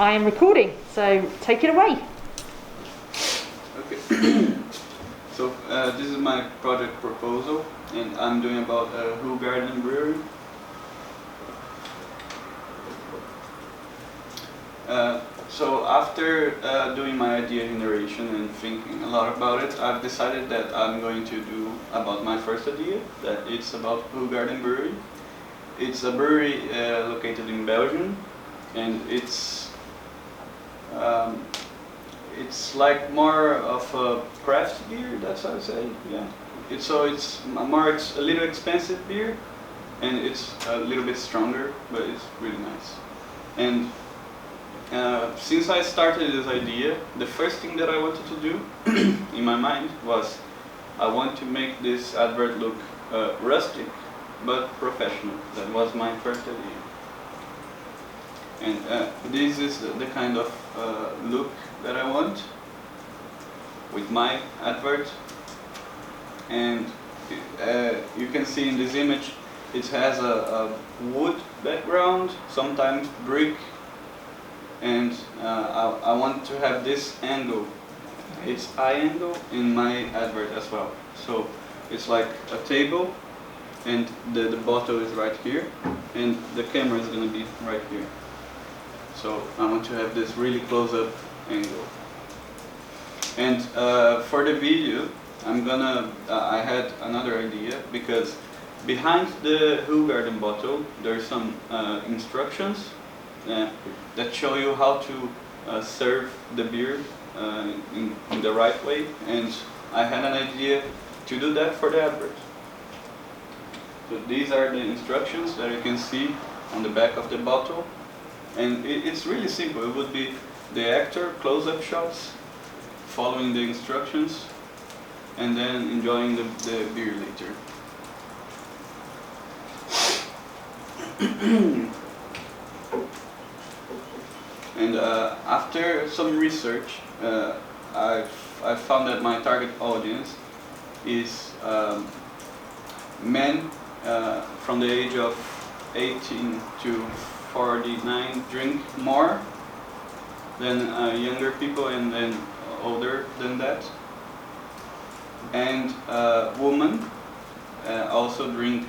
I am recording, so take it away. Okay. So this is my project proposal, and I'm doing about Who Garden Brewery. So after doing my idea generation and thinking a lot about it, I've decided that I'm going to do about my first idea, that it's about Who Garden Brewery. It's a brewery located in Belgium, and it's like more of a craft beer. That's how I say. Yeah. It's a little expensive beer, and it's a little bit stronger, but it's really nice. And since I started this idea, the first thing that I wanted to do in my mind was I want to make this advert look rustic but professional. That was my first idea. And this is the kind of look that I want with my advert. And you can see in this image it has a wood background, sometimes brick, and I want to have this angle, it's eye angle, in my advert as well. So it's like a table, and the bottle is right here, and the camera is going to be right here. So I want to have this really close-up angle. And for the video, I had another idea, because behind the Who Garden bottle there's some instructions that show you how to serve the beer in the right way, and I had an idea to do that for the advert. So these are the instructions that you can see on the back of the bottle, and it's really simple. It would be the actor close-up shots, following the instructions, and then enjoying the beer later. And after some research, I found that my target audience is men from the age of 18 to 49 drink more than younger people, and then older than that. And women also drink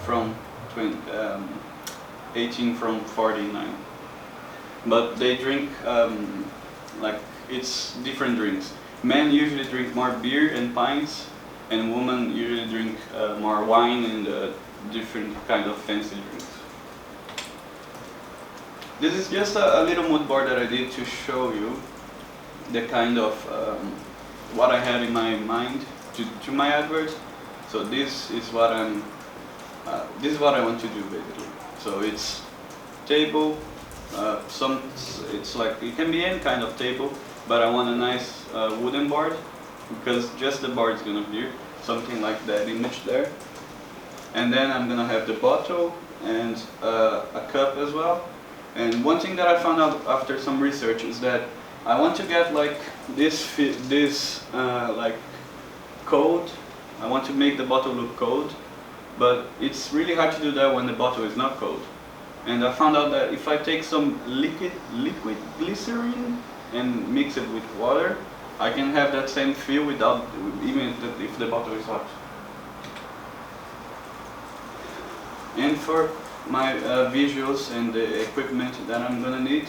from 18 from 49. But they drink like it's different drinks. Men usually drink more beer and pints, and women usually drink more wine and different kind of fancy drinks. This is just a little mood board that I did to show you the kind of what I had in my mind to my advert. So this is what I want to do basically. So it's table. It's like, it can be any kind of table, but I want a nice wooden board, because just the board is gonna be something like that image there. And then I'm gonna have the bottle and a cup as well. And one thing that I found out after some research is that I want to get like this like cold. I want to make the bottle look cold, but it's really hard to do that when the bottle is not cold. And I found out that if I take some liquid glycerin and mix it with water, I can have that same feel without, even if the bottle is hot. And for my visuals and the equipment that I'm gonna need,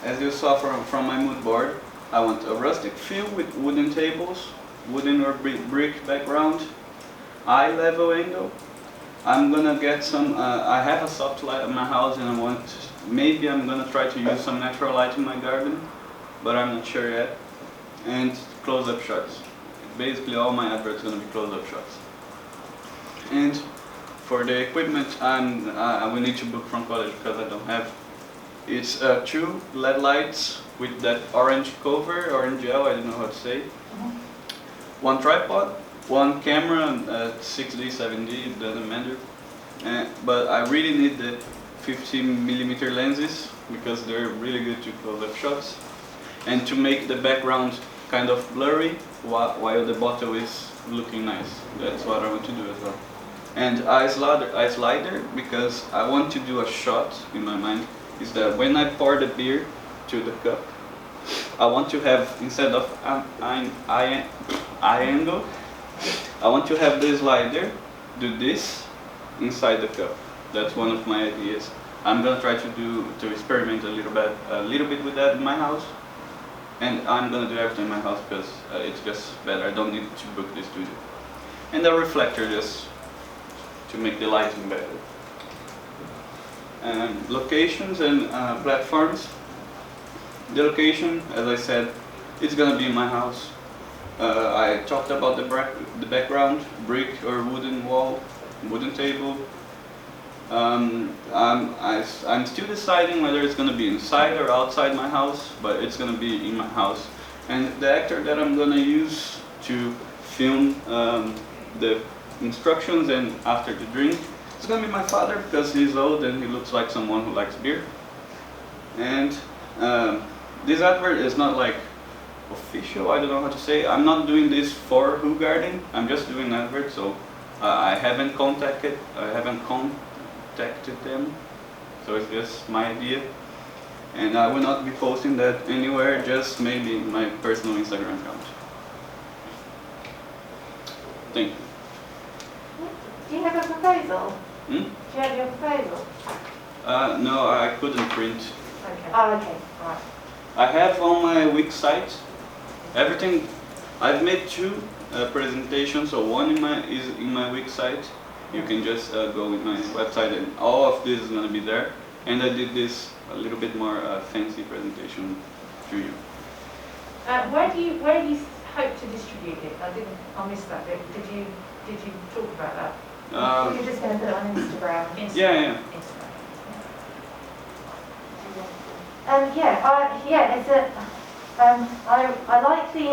as you saw from my mood board, I want a rustic feel with wooden tables, wooden or brick background, eye level angle. I'm gonna get some, I have a soft light in my house, and maybe I'm gonna try to use some natural light in my garden, but I'm not sure yet. And close-up shots. Basically all my adverts are gonna be close-up shots. And for the equipment, I will need to book from college because I don't have. It's 2 LED lights with that orange cover, orange gel, I don't know how to say. 1 tripod, 1 camera, 6D, 7D, it doesn't matter. But I really need the 15mm lenses, because they're really good to close-up shots. And to make the background kind of blurry while the bottle is looking nice. That's what I want to do as well. And eye slider, because I want to do a shot in my mind is that when I pour the beer to the cup, I want to have, instead of angle, I want to have the slider do this inside the cup. That's one of my ideas. I'm gonna try to experiment a little bit with that in my house, and I'm gonna do everything in my house because it's just better. I don't need to book the studio. And the reflector just to make the lighting better. And locations and platforms. The location, as I said, it's gonna be in my house. I talked about the background, brick or wooden wall, wooden table. I'm still deciding whether it's gonna be inside or outside my house, but it's gonna be in my house. And the actor that I'm gonna use to film the instructions and after the drink, it's gonna be my father because he's old and he looks like someone who likes beer. And this advert is not like official, I don't know how to say. I'm not doing this for Who Garden, I'm just doing an advert, so I haven't contacted them, so it's just my idea. And I will not be posting that anywhere, just maybe in my personal Instagram account. Thank you. Do you have a proposal? Hmm? Do you have your proposal? No, I couldn't print. Okay. Oh, okay. All right. I have on my Wix site everything. I've made two presentations, so one is in my Wix site. You can just go with my website and all of this is going to be there. And I did this a little bit more fancy presentation to you. Where do you hope to distribute it? I missed that bit. Did you talk about that? You're just going to put it on Instagram. Yeah. Instagram. It's I like the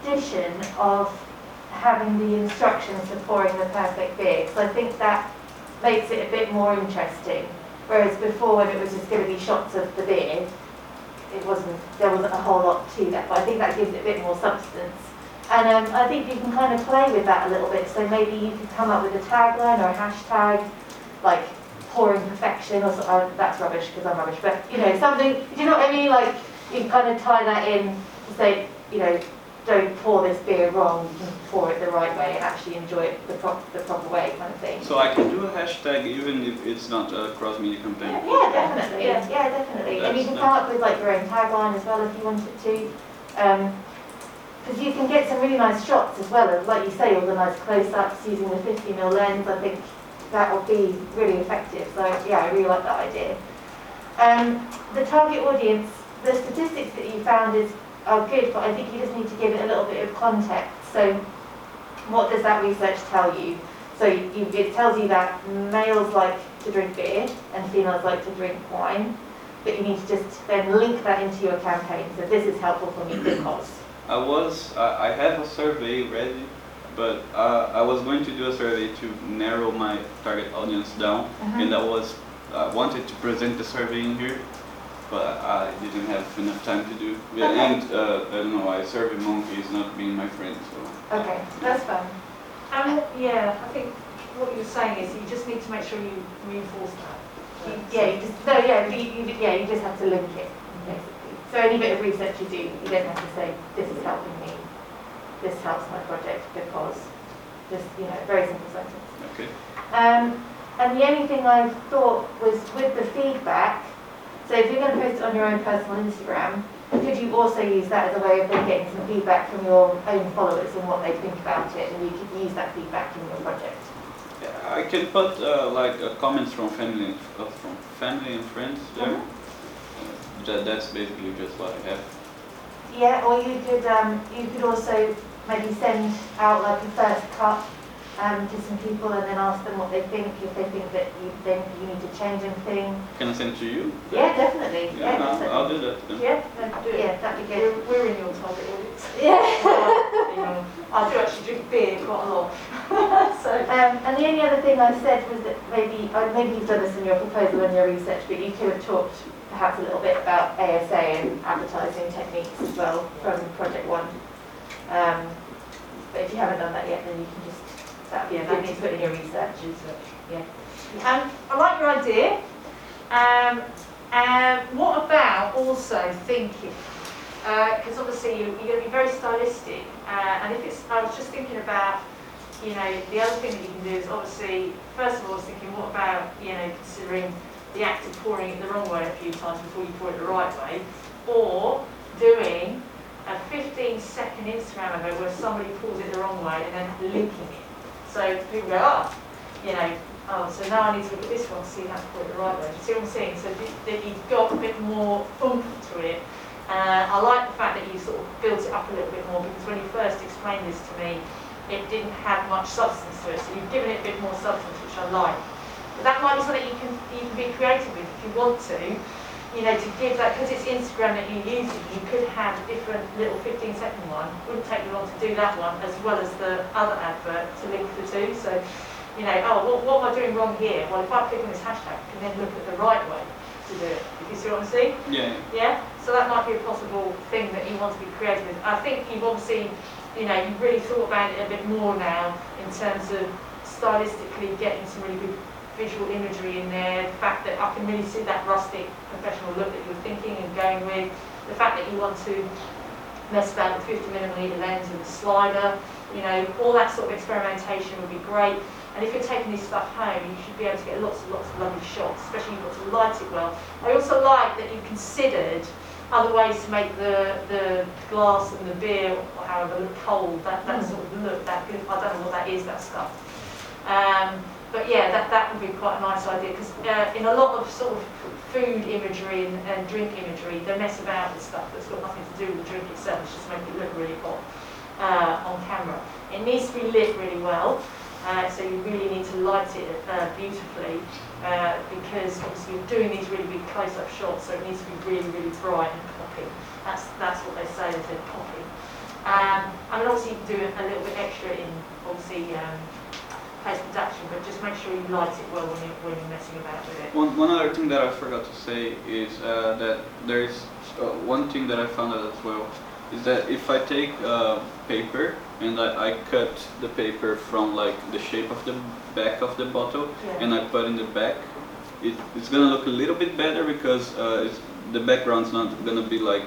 addition of having the instructions for pouring the perfect beer, because I think that makes it a bit more interesting. Whereas before, when it was just going to be shots of the beer, there wasn't a whole lot to that. But I think that gives it a bit more substance. And I think you can kind of play with that a little bit. So maybe you could come up with a tagline or a hashtag, like pouring perfection, or that's rubbish because I'm rubbish. But something. Do you know what I mean? Like you kind of tie that in to say, don't pour this beer wrong, you can pour it the right way and actually enjoy it the proper way, kind of thing. So I can do a hashtag even if it's not a cross-media campaign? Yeah, definitely. Yeah, definitely. And you can come up with like your own tagline as well if you wanted to. Because you can get some really nice shots as well, and like you say, all the nice close-ups using the 50mm lens. I think that will be really effective. So yeah, I really like that idea. The target audience, the statistics that you found are good, but I think you just need to give it a little bit of context. So what does that research tell you? So it tells you that males like to drink beer and females like to drink wine, but you need to just then link that into your campaign. So this is helpful for me because. I have a survey ready, but I was going to do a survey to narrow my target audience down, and I wanted to present the survey in here, but I didn't have enough time to do. Yeah, okay. And I don't know why Survey Monkey is not being my friend. So. Okay, that's fine. Yeah, I think what you're saying is you just need to make sure you reinforce that. You just have to link it, basically. So any bit of research you do, you don't have to say, this is helping me, this helps my project, because just, very simple sentence. Okay. And the only thing I thought was with the feedback, so if you're going to post it on your own personal Instagram, could you also use that as a way of then getting some feedback from your own followers and what they think about it, and you could use that feedback in your project? Yeah, I can put comments from family and friends there. That's basically just what I have. Yeah, or you could also maybe send out like a first cut to some people and then ask them what they think, if they think that you need to change anything. Can I send it to you? Yeah, definitely. Yeah, definitely. I'll do that then. Yeah, do it. Yeah, that'd be good. We're in your target audience. Yeah. I do actually drink beer quite a lot. And the only other thing I said was that maybe you've done this in your proposal and your research, but you could have talked perhaps a little bit about ASA and advertising techniques as well from Project One. But if you haven't done that yet, then you can just that needs to put in your research. Yeah. I like your idea. What about also thinking, because obviously you're going to be very stylistic, and if it's, I was just thinking about, you know, the other thing that you can do is obviously, first of all I was thinking, what about, you know, considering the act of pouring it the wrong way a few times before you pour it the right way, or doing a 15-second Instagram advert where somebody pulls it the wrong way and then linking it. So people go, oh, you know, oh, so now I need to look at this one to see how to put it the right way. Do you see what I'm saying? So that you've got a bit more oomph to it. I like the fact that you sort of built it up a little bit more, because when you first explained this to me, it didn't have much substance to it. So you've given it a bit more substance, which I like. But that might be something you can be creative with if you want to. You know, to give that, because it's Instagram that you're using, you could have a different little 15-second one. Wouldn't take you long to do that one, as well as the other advert to link the two. So, you know, oh, what am I doing wrong here? Well, if I click on this hashtag, I can then look at the right way to do it. If you see what I'm saying? Yeah. Yeah? So that might be a possible thing that you want to be creative with. I think you've obviously, you know, you've really thought about it a bit more now in terms of stylistically getting some really good visual imagery in there, the fact that I can really see that rustic professional look that you're thinking and going with, the fact that you want to mess about with 50mm lens and the slider, you know, all that sort of experimentation would be great. And if you're taking this stuff home, you should be able to get lots and lots of lovely shots, especially you've got to light it well. I also like that you considered other ways to make the glass and the beer, or however, look cold, that sort of look, that good, I don't know what that is, that stuff. But yeah, that would be quite a nice idea, because in a lot of sort of food imagery and drink imagery, they mess about with stuff that's got nothing to do with the drink itself, it's just make it look really hot on camera. It needs to be lit really well, so you really need to light it beautifully, because obviously you're doing these really big close-up shots, so it needs to be really, really bright and popping. That's what they say, they said popping. I mean, obviously you can do a little bit extra in, obviously, post-production, but just make sure you light it well when you're messing about with it. One other thing that I forgot to say is that there is one thing that I found out as well, is that if I take paper and I cut the paper from like the shape of the back of the bottle, and I put in the back, it's gonna look a little bit better, because the background's not gonna be like,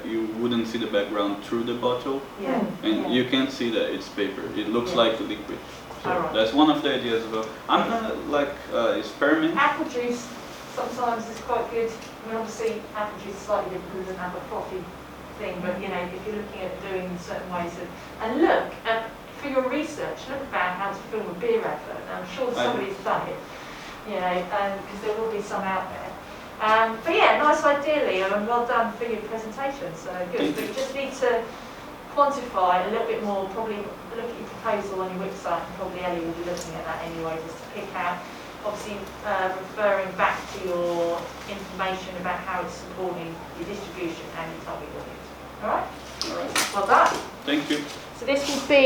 you wouldn't see the background through the bottle, and you can't see that it's paper. It looks like liquid. So that's one of the ideas as well. I'm gonna like experiment. Apple juice sometimes is quite good. I mean, obviously apple juice is slightly different because it doesn't have a frothy thing, but you know, if you're looking at doing certain ways and look for your research, look about how to film a beer advert. Now, I'm sure somebody's done it, you know, because there will be some out there. But yeah, nice idea, Leo, and well done for your presentation. So good. But you just need to quantify a little bit more, probably look at your proposal on your website, and probably Ellie will be looking at that anyway, just to pick out, obviously referring back to your information about how it's supporting your distribution and your target audience. All right? All right. Well done. Thank you. So this will be